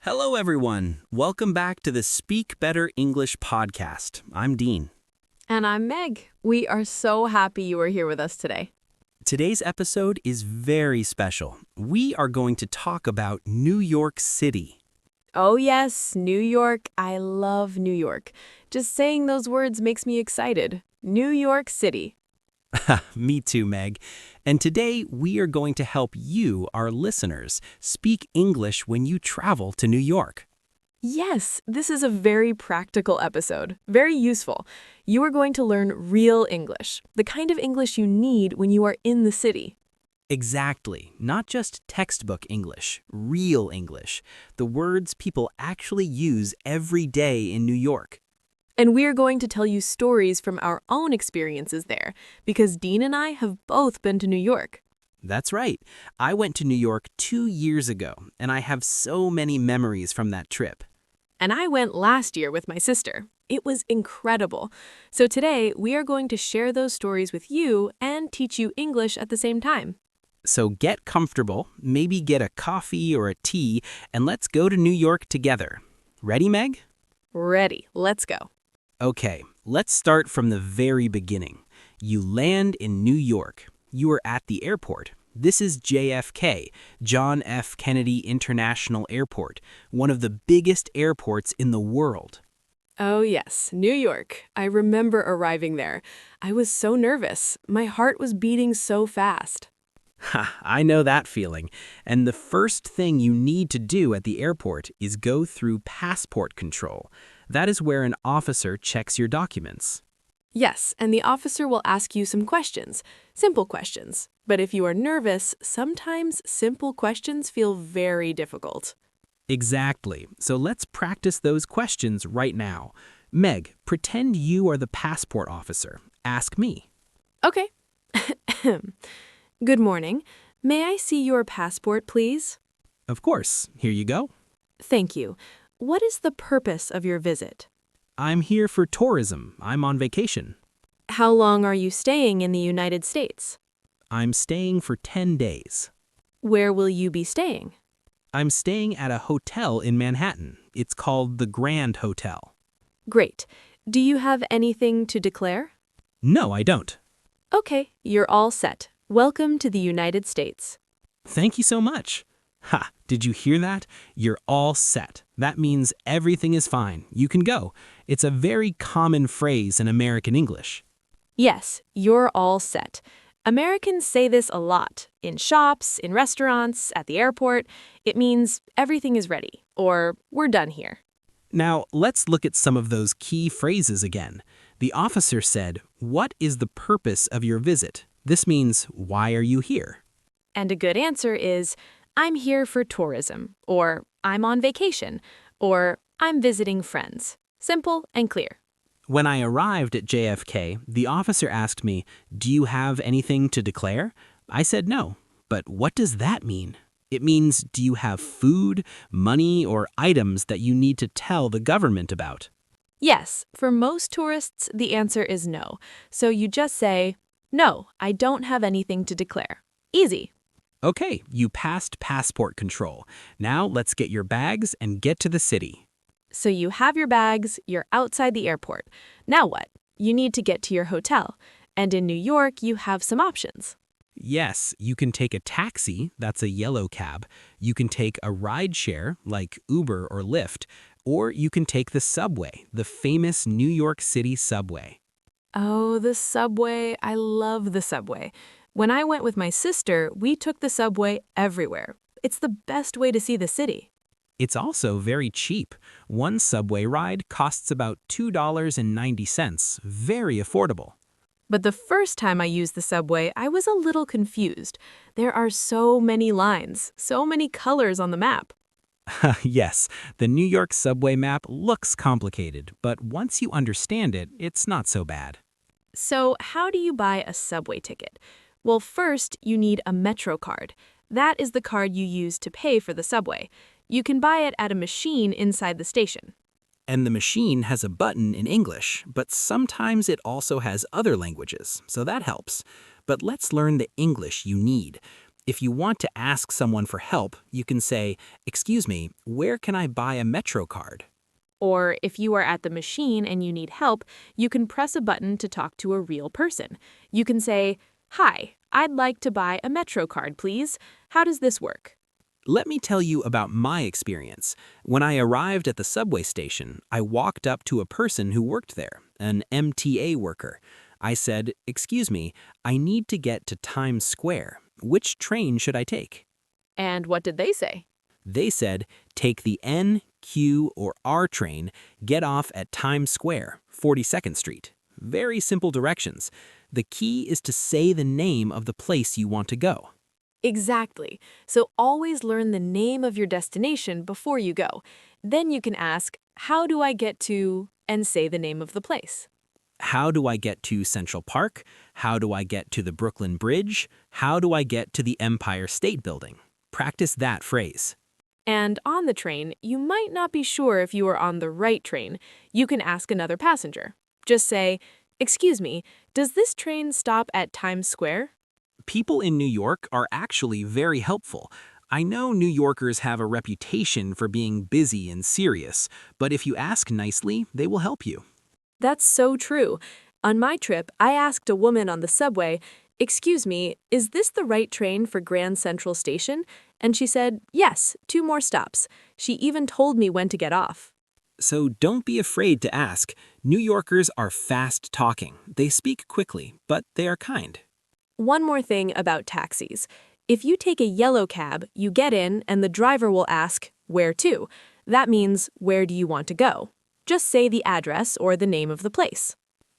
Hello, everyone. Welcome back to the Speak Better English podcast. I'm Dean. And I'm Meg. We are so happy you are here with us today. Today's episode is very special. We are going to talk about New York City. Oh yes, New York. I love New York. Just saying those words makes me excited. New York City. Me too, Meg. And today we are going to help you, our listeners, speak English when you travel to New York. Yes, this is a very practical episode. Very useful. You are going to learn real English, the kind of English you need when you are in the city. Exactly. Not just textbook English, real English. The words people actually use every day in New York. And we are going to tell you stories from our own experiences there, because Dean and I have both been to New York. That's right. I went to New York 2 years ago, and I have so many memories from that trip. And I went last year with my sister. It was incredible. So today, we are going to share those stories with you and teach you English at the same time. So get comfortable, maybe get a coffee or a tea, and let's go to New York together. Ready, Meg? Ready. Let's go. Okay, let's start from the very beginning. You land in New York. You are at the airport. This is JFK, John F. Kennedy International Airport, one of the biggest airports in the world. Oh yes, New York. I remember arriving there. I was so nervous. My heart was beating so fast. Ha, I know that feeling. And the first thing you need to do at the airport is go through passport control. That is where an officer checks your documents. Yes, and the officer will ask you some questions. Simple questions. But if you are nervous, sometimes simple questions feel very difficult. Exactly. So let's practice those questions right now. Meg, pretend you are the passport officer. Ask me. Okay. Good morning. May I see your passport, please? Of course. Here you go. Thank you. What is the purpose of your visit? I'm here for tourism. I'm on vacation. How long are you staying in the United States? I'm staying for 10 days. Where will you be staying? I'm staying at a hotel in Manhattan. It's called the Grand Hotel. Great. Do you have anything to declare? No, I don't. Okay, you're all set. Welcome to the United States. Thank you so much. Ha, did you hear that? You're all set. That means everything is fine. You can go. It's a very common phrase in American English. Yes, you're all set. Americans say this a lot. In shops, in restaurants, at the airport. It means everything is ready, or we're done here. Now, let's look at some of those key phrases again. The officer said, "What is the purpose of your visit?" This means, why are you here? And a good answer is, I'm here for tourism, or I'm on vacation, or I'm visiting friends. Simple and clear. When I arrived at JFK, the officer asked me, "Do you have anything to declare?" I said no. But what does that mean? It means, do you have food, money, or items that you need to tell the government about? Yes, for most tourists, the answer is no. So you just say, no, I don't have anything to declare. Easy. Okay, you passed passport control. Now let's get your bags and get to the city. So you have your bags, you're outside the airport. Now what? You need to get to your hotel. And in New York, you have some options. Yes, you can take a taxi, that's a yellow cab. You can take a ride share, like Uber or Lyft, or you can take the subway, the famous New York City subway. Oh, the subway. I love the subway. When I went with my sister, we took the subway everywhere. It's the best way to see the city. It's also very cheap. One subway ride costs about $2.90, very affordable. But the first time I used the subway, I was a little confused. There are so many lines, so many colors on the map. Yes, the New York subway map looks complicated, but once you understand it, it's not so bad. So how do you buy a subway ticket? Well, first, you need a Metro card. That is the card you use to pay for the subway. You can buy it at a machine inside the station. And the machine has a button in English, but sometimes it also has other languages, so that helps. But let's learn the English you need. If you want to ask someone for help, you can say, "Excuse me, where can I buy a Metro card?" Or if you are at the machine and you need help, you can press a button to talk to a real person. You can say, "Hi, I'd like to buy a Metro card, please. How does this work?" Let me tell you about my experience. When I arrived at the subway station, I walked up to a person who worked there, an MTA worker. I said, "Excuse me, I need to get to Times Square. Which train should I take?" And what did they say? They said, "Take the N, Q, or R train, get off at Times Square, 42nd Street." Very simple directions. The key is to say the name of the place you want to go. Exactly. So always learn the name of your destination before you go. Then you can ask, "How do I get to," and say the name of the place. How do I get to Central Park? How do I get to the Brooklyn Bridge? How do I get to the Empire State Building? Practice that phrase. And on the train, you might not be sure if you are on the right train. You can ask another passenger. Just say, "Excuse me, does this train stop at Times Square?" People in New York are actually very helpful. I know New Yorkers have a reputation for being busy and serious, but if you ask nicely, they will help you. That's so true. On my trip, I asked a woman on the subway, "Excuse me, is this the right train for Grand Central Station?" And she said, "Yes, 2 more stops." She even told me when to get off. So don't be afraid to ask. New Yorkers are fast talking. They speak quickly, but they are kind. One more thing about taxis. If you take a yellow cab, you get in and the driver will ask, "Where to?" That means, "Where do you want to go?" Just say the address or the name of the place.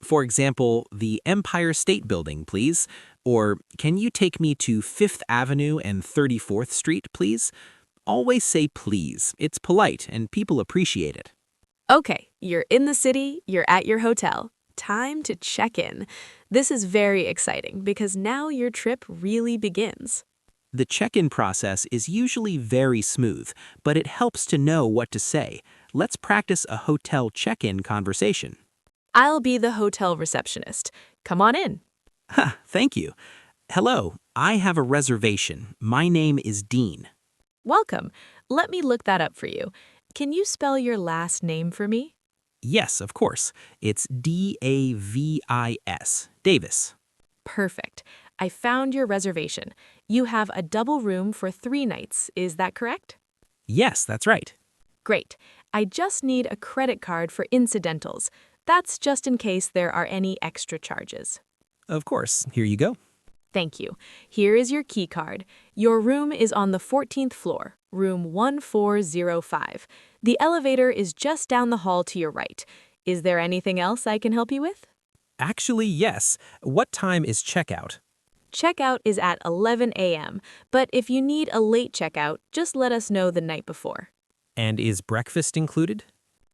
For example, the Empire State Building, please. Or, "Can you take me to 5th Avenue and 34th Street, please?" Always say please. It's polite and people appreciate it. Okay, you're in the city, you're at your hotel. Time to check in. This is very exciting because now your trip really begins. The check-in process is usually very smooth, but it helps to know what to say. Let's practice a hotel check-in conversation. I'll be the hotel receptionist. Come on in. Ha, thank you. Hello, I have a reservation. My name is Dean. Welcome. Let me look that up for you. Can you spell your last name for me? Yes, of course. It's Davis. Davis. Perfect. I found your reservation. You have a double room for 3 nights. Is that correct? Yes, that's right. Great. I just need a credit card for incidentals. That's just in case there are any extra charges. Of course. Here you go. Thank you. Here is your key card. Your room is on the 14th floor, room 1405. The elevator is just down the hall to your right. Is there anything else I can help you with? Actually, yes. What time is checkout? Checkout is at 11 a.m., but if you need a late checkout, just let us know the night before. And is breakfast included?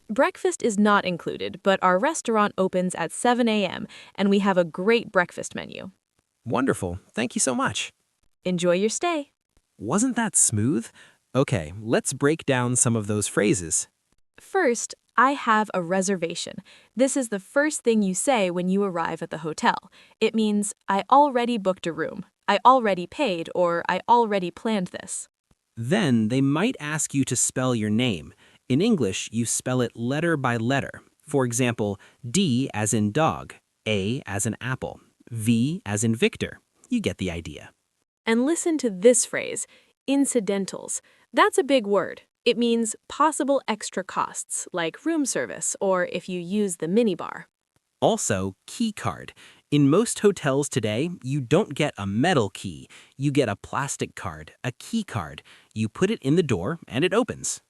Breakfast is not included, but our restaurant opens at 7 a.m., and we have a great breakfast menu. Wonderful. Thank you so much. Enjoy your stay. Wasn't that smooth? Okay, let's break down some of those phrases. First, I have a reservation. This is the first thing you say when you arrive at the hotel. It means, "I already booked a room," "I already paid," or "I already planned this." Then they might ask you to spell your name. In English, you spell it letter by letter. For example, D as in dog, A as in apple, V as in Victor. You get the idea. And listen to this phrase, incidentals. That's a big word. It means possible extra costs, like room service or if you use the minibar. Also, key card. In most hotels today, you don't get a metal key. You get a plastic card, a key card. You put it in the door and it opens.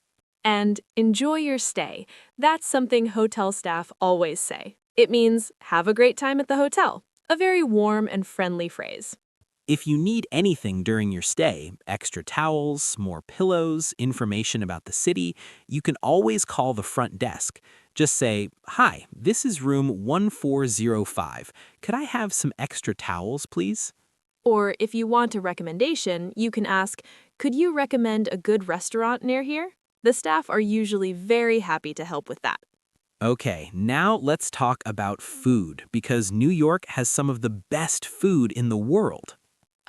And enjoy your stay. That's something hotel staff always say. It means have a great time at the hotel. A very warm and friendly phrase. If you need anything during your stay, extra towels, more pillows, information about the city, you can always call the front desk. Just say, "Hi, this is room 1405. Could I have some extra towels, please?" Or if you want a recommendation, you can ask, "Could you recommend a good restaurant near here?" The staff are usually very happy to help with that. Okay, now let's talk about food, because New York has some of the best food in the world.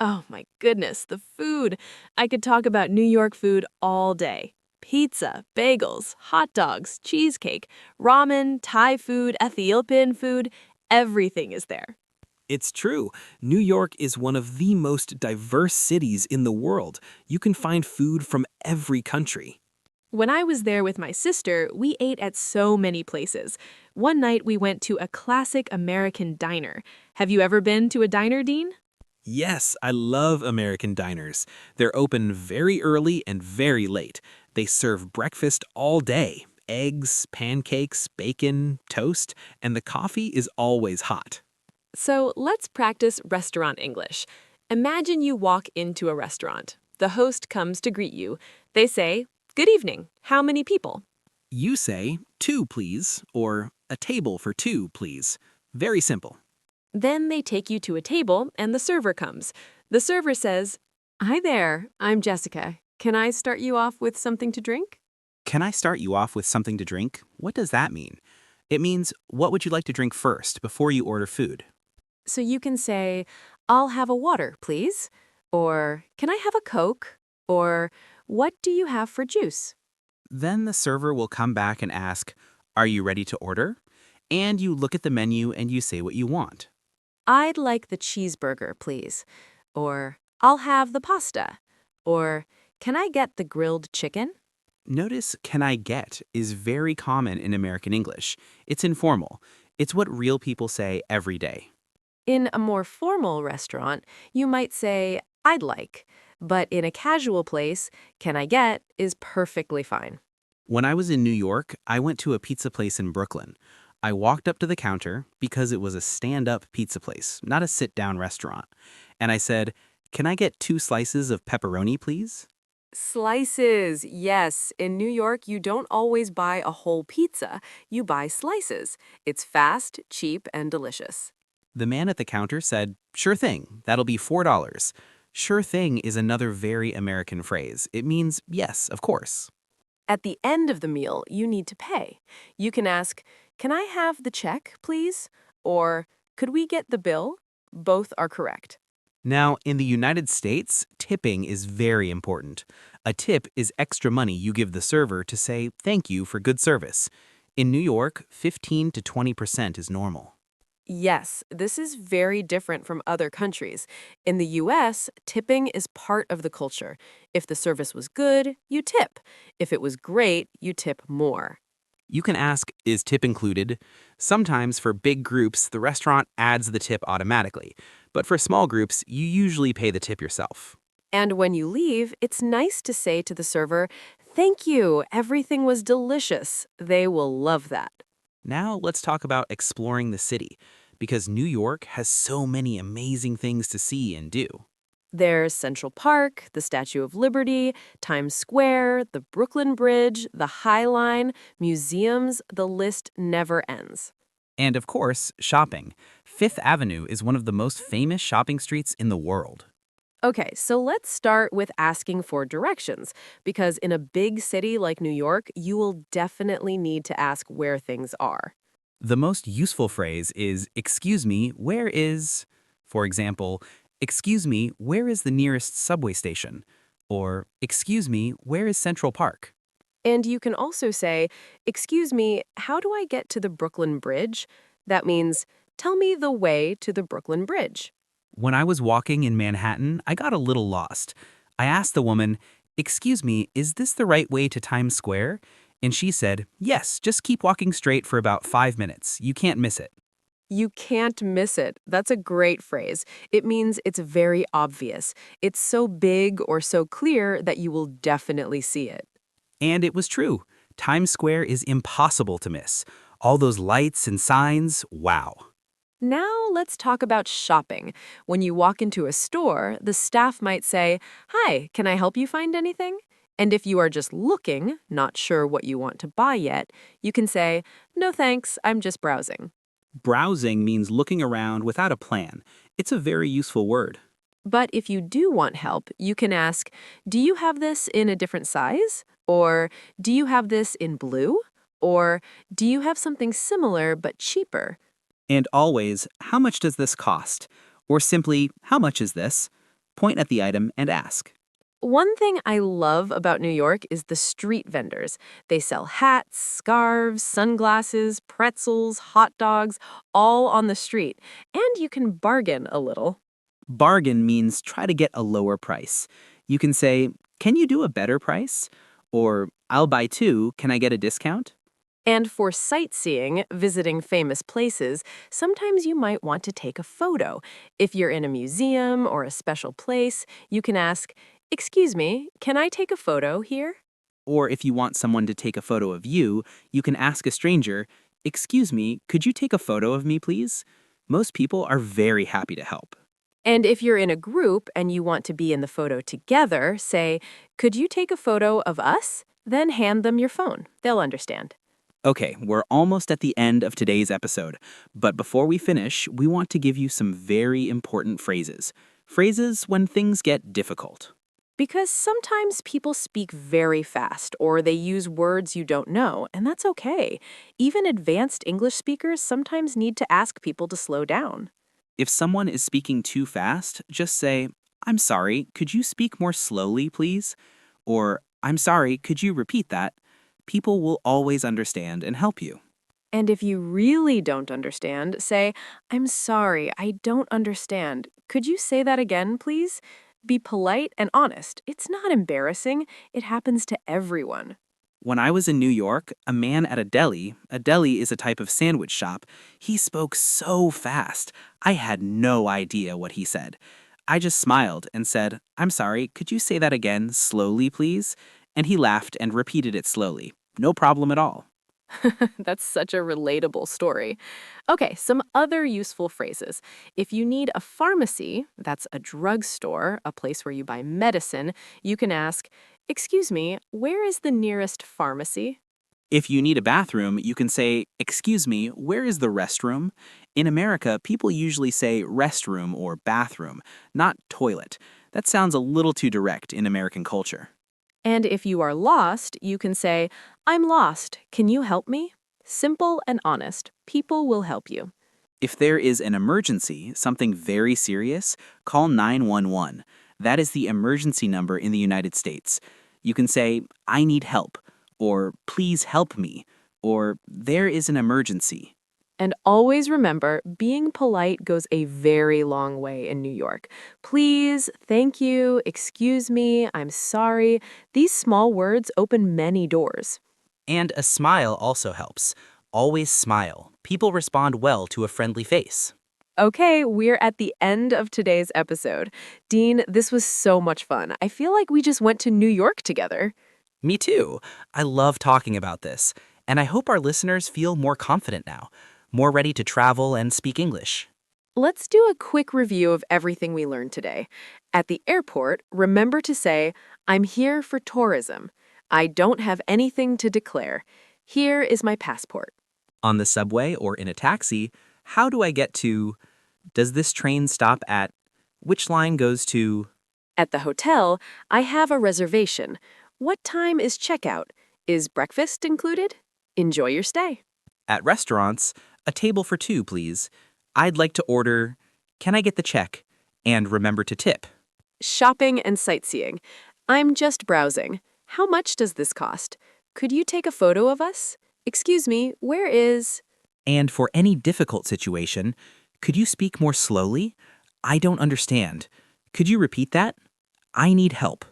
Oh my goodness, the food. I could talk about New York food all day. Pizza, bagels, hot dogs, cheesecake, ramen, Thai food, Ethiopian food, everything is there. It's true. New York is one of the most diverse cities in the world. You can find food from every country. When I was there with my sister, we ate at so many places. One night we went to a classic American diner. Have you ever been to a diner, Dean? Yes, I love American diners. They're open very early and very late. They serve breakfast all day. Eggs, pancakes, bacon, toast, and the coffee is always hot. So let's practice restaurant English. Imagine you walk into a restaurant. The host comes to greet you. They say, "Good evening. How many people?" You say, two, please, or a table for two, please. Very simple. Then they take you to a table and the server comes. The server says, "Hi there, I'm Jessica. Can I start you off with something to drink?" Can I start you off with something to drink? What does that mean? It means, what would you like to drink first before you order food? So you can say, "I'll have a water, please." Or, "Can I have a Coke?" Or, "What do you have for juice?" Then the server will come back and ask, are you ready to order? And you look at the menu and you say what you want. "I'd like the cheeseburger, please." Or, "I'll have the pasta." Or, "Can I get the grilled chicken?" Notice can I get is very common in American English. It's informal. It's what real people say every day. In a more formal restaurant, you might say, "I'd like." But in a casual place, "Can I get?" is perfectly fine. When I was in New York, I went to a pizza place in Brooklyn. I walked up to the counter because it was a stand-up pizza place, not a sit-down restaurant. And I said, can I get two slices of pepperoni, please? Slices, yes. In New York, you don't always buy a whole pizza. You buy slices. It's fast, cheap, and delicious. The man at the counter said, sure thing, that'll be $4. Sure thing is another very American phrase. It means, yes, of course. At the end of the meal, you need to pay. You can ask, "Can I have the check, please?" Or, "Could we get the bill?" Both are correct. Now, in the United States, tipping is very important. A tip is extra money you give the server to say thank you for good service. In New York, 15 to 20% is normal. Yes, this is very different from other countries. In the US, tipping is part of the culture. If the service was good, you tip. If it was great, you tip more. You can ask, is tip included? Sometimes for big groups, the restaurant adds the tip automatically. But for small groups, you usually pay the tip yourself. And when you leave, it's nice to say to the server, "Thank you, everything was delicious." They will love that. Now let's talk about exploring the city, because New York has so many amazing things to see and do. There's Central Park, the Statue of Liberty, Times Square, the Brooklyn Bridge, the High Line, museums, the list never ends. And of course, shopping. Fifth Avenue is one of the most famous shopping streets in the world. Okay, so let's start with asking for directions, because in a big city like New York, you will definitely need to ask where things are. The most useful phrase is, excuse me, where is... For example, excuse me, where is the nearest subway station? Or, excuse me, where is Central Park? And you can also say, "Excuse me, how do I get to the Brooklyn Bridge?" That means, "Tell me the way to the Brooklyn Bridge." When I was walking in Manhattan, I got a little lost. I asked the woman, excuse me, is this the right way to Times Square? And she said, yes, just keep walking straight for about 5 minutes. You can't miss it. You can't miss it. That's a great phrase. It means it's very obvious. It's so big or so clear that you will definitely see it. And it was true. Times Square is impossible to miss. All those lights and signs, wow. Now let's talk about shopping. When you walk into a store, the staff might say, "Hi, can I help you find anything?" And if you are just looking, not sure what you want to buy yet, you can say, "No thanks, I'm just browsing." Browsing means looking around without a plan. It's a very useful word. But if you do want help, you can ask, "Do you have this in a different size?" Or, "Do you have this in blue?" Or, "Do you have something similar but cheaper?" And always, how much does this cost? Or simply, how much is this? point at the item and ask. One thing I love about New York is the street vendors. They sell hats, scarves, sunglasses, pretzels, hot dogs, all on the street. And you can bargain a little. Bargain means try to get a lower price. You can say, "Can you do a better price?" Or, "I'll buy two, can I get a discount?" And for sightseeing, visiting famous places, sometimes you might want to take a photo. If you're in a museum or a special place, you can ask, "Excuse me, can I take a photo here?" Or if you want someone to take a photo of you, you can ask a stranger, "Excuse me, could you take a photo of me, please?" Most people are very happy to help. And if you're in a group and you want to be in the photo together, say, "Could you take a photo of us?" Then hand them your phone. They'll understand. Okay, we're almost at the end of today's episode, but before we finish, we want to give you some very important phrases. Phrases when things get difficult. Because sometimes people speak very fast or they use words you don't know, and that's okay. Even advanced English speakers sometimes need to ask people to slow down. If someone is speaking too fast, just say, "I'm sorry, could you speak more slowly, please?" Or, "I'm sorry, could you repeat that?" People will always understand and help you. And if you really don't understand, say, "I'm sorry, I don't understand. Could you say that again, please?" Be polite and honest. It's not embarrassing. It happens to everyone. When I was in New York, a man at a deli is a type of sandwich shop, he spoke so fast. I had no idea what he said. I just smiled and said, "I'm sorry, could you say that again, slowly, please?" And he laughed and repeated it slowly. No problem at all. That's such a relatable story. Okay, some other useful phrases. If you need a pharmacy, that's a drugstore, a place where you buy medicine, you can ask, "Excuse me, where is the nearest pharmacy?" If you need a bathroom, you can say, "Excuse me, where is the restroom?" In America, people usually say restroom or bathroom, not toilet. That sounds a little too direct in American culture. And if you are lost, you can say, "I'm lost. Can you help me?" Simple and honest. People will help you. If there is an emergency, something very serious, call 911. That is the emergency number in the United States. You can say, "I need help," or "Please help me," or "There is an emergency." And always remember, being polite goes a very long way in New York. Please, thank you, excuse me, I'm sorry. These small words open many doors. And a smile also helps. Always smile. People respond well to a friendly face. Okay, we're at the end of today's episode. Dean, this was so much fun. I feel like we just went to New York together. Me too. I love talking about this, and I hope our listeners feel more confident now, more ready to travel and speak English. Let's do a quick review of everything we learned today. At the airport, remember to say, "I'm here for tourism. I don't have anything to declare. Here is my passport." On the subway or in a taxi, how do I get to? Does this train stop at? Which line goes to? At the hotel, "I have a reservation. What time is checkout? Is breakfast included? Enjoy your stay." At restaurants, a table for two, please. I'd like to order. Can I get the check? And remember to tip. Shopping and sightseeing. "I'm just browsing. How much does this cost? Could you take a photo of us? Excuse me, where is—" And for any difficult situation, could you speak more slowly? I don't understand. Could you repeat that? I need help.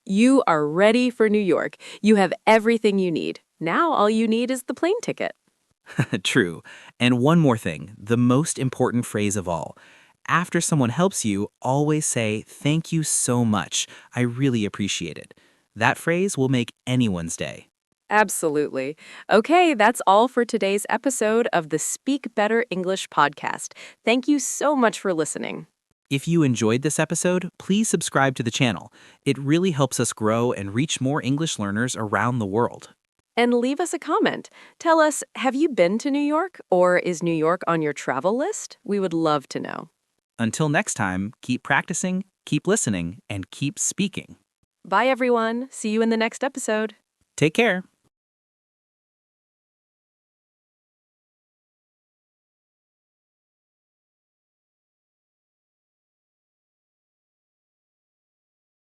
You are ready for New York. You have everything you need. Now all you need is the plane ticket. True. And one more thing, the most important phrase of all. After someone helps you, always say, "Thank you so much. I really appreciate it." That phrase will make anyone's day. Absolutely. Okay, that's all for today's episode of the Speak Better English podcast. Thank you so much for listening. If you enjoyed this episode, please subscribe to the channel. It really helps us grow and reach more English learners around the world. And leave us a comment. Tell us, have you been to New York, or is New York on your travel list? We would love to know. Until next time, keep practicing, keep listening, and keep speaking. Bye, everyone. See you in the next episode. Take care.